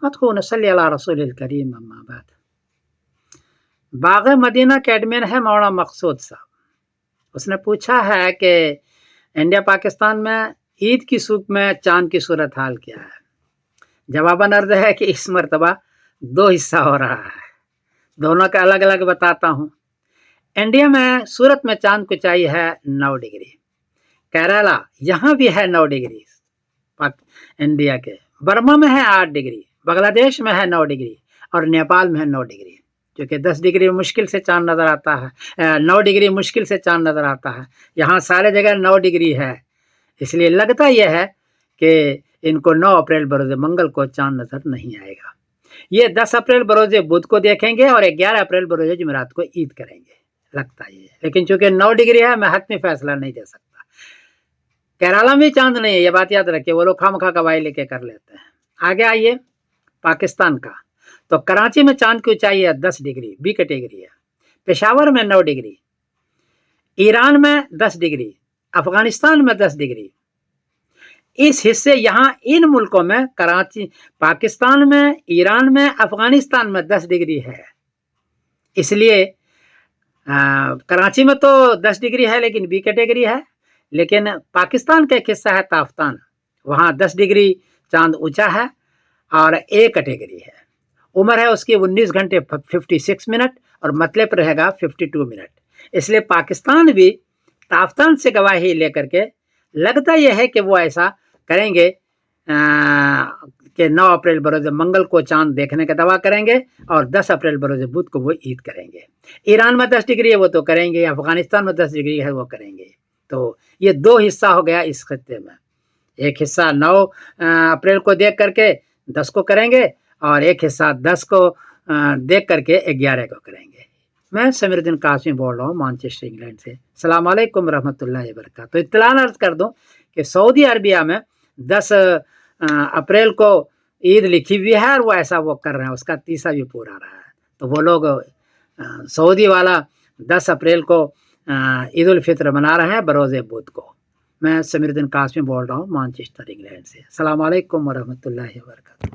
ادخلوا نصلی علی رسول الکریم اما بعد. باغ مدینہ کے ایڈمن ہے مولانا مقصود صاحب. اس نے پوچھا ہے کہ انڈیا پاکستان میں عید کی سوق میں چاند کی صورتحال کیا ہے. جواباً عرض ہے کہ اس مرتبہ 2 حصہ ہو رہا ہے، دونوں کا الگ الگ بتاتا ہوں. انڈیا میں سورت میں چاند کو چاہیے ہے 9 ڈگری، کیرالہ یہاں بھی ہے 9 ڈگری انڈیا کے، برما میں ہے 8 ڈگری، بنگلہ دیش میں ہے 9 ڈگری اور نیپال میں ہے 9 ڈگری، کیونکہ 10 ڈگری مشکل سے چاند نظر آتا ہے، 9 ڈگری مشکل سے چاند نظر آتا ہے. یہاں سارے جگہ 9 ڈگری ہے، اس لیے لگتا یہ ہے کہ ان کو 9 اپریل بروز منگل کو چاند نظر نہیں آئے گا. یہ 10 اپریل بروز بدھ کو دیکھیں گے اور 11 اپریل بروز جمعرات کو عید کریں گے، لگتا یہ. لیکن چونکہ 9 ڈگری ہے میں حتمی فیصلہ نہیں دے سکتا. کیرالہ میں چاند نہیں ہے، یہ بات یاد رکھیے، وہ لوگ خواہ گواہی لے کے کر لیتے ہیں. آگے آئیے پاکستان کا، تو کراچی میں چاند کی اونچائی ہے 10 ڈگری، بی کیٹیگری ہے. پشاور میں 9 ڈگری، ایران میں 10 ڈگری، افغانستان میں 10 ڈگری. اس حصے یہاں ان ملکوں میں کراچی، پاکستان میں، ایران میں، افغانستان میں 10 ڈگری ہے. اس لیے کراچی میں تو 10 ڈگری ہے لیکن بی کیٹیگری ہے، لیکن پاکستان کا ایک حصہ ہے تافتان، وہاں 10 ڈگری چاند اونچا ہے اور اے کیٹیگری ہے. عمر ہے اس کی 19 گھنٹے 56 منٹ اور مطلب رہے گا 52 منٹ. اس لیے پاکستان بھی تافتان سے گواہی لے کر کے لگتا یہ ہے کہ وہ ایسا کریں گے کہ 9 اپریل بروز منگل کو چاند دیکھنے کا دعویٰ کریں گے اور 10 اپریل بروز بدھ کو وہ عید کریں گے. ایران میں 10 ڈگری ہے وہ تو کریں گے، افغانستان میں 10 ڈگری ہے وہ کریں گے. تو یہ 2 حصہ ہو گیا اس خطے میں. ایک حصہ 9 اپریل کو دیکھ کر کے 10 کو کریں گے اور ایک حصہ 10 کو دیکھ کر کے 11 کو کریں گے. میں سمیر الدین قاسمی بول رہا ہوں مانچسٹر انگلینڈ سے. السلام علیکم ورحمۃ اللہ وبرکاتہ. تو اطلاع عرض کر دوں کہ سعودی عربیہ میں 10 اپریل کو عید لکھی ہوئی ہے اور وہ ایسا وہ کر رہے ہیں، اس کا تیسا بھی پورا رہا ہے. تو وہ لوگ سعودی والا 10 اپریل کو عید الفطر منا رہے ہیں بروز بدھ کو. میں سمیر الدین قاسمی بول رہا ہوں مانچسٹر انگلینڈ سے. السلام علیکم ورحمۃ اللہ وبرکاتہ.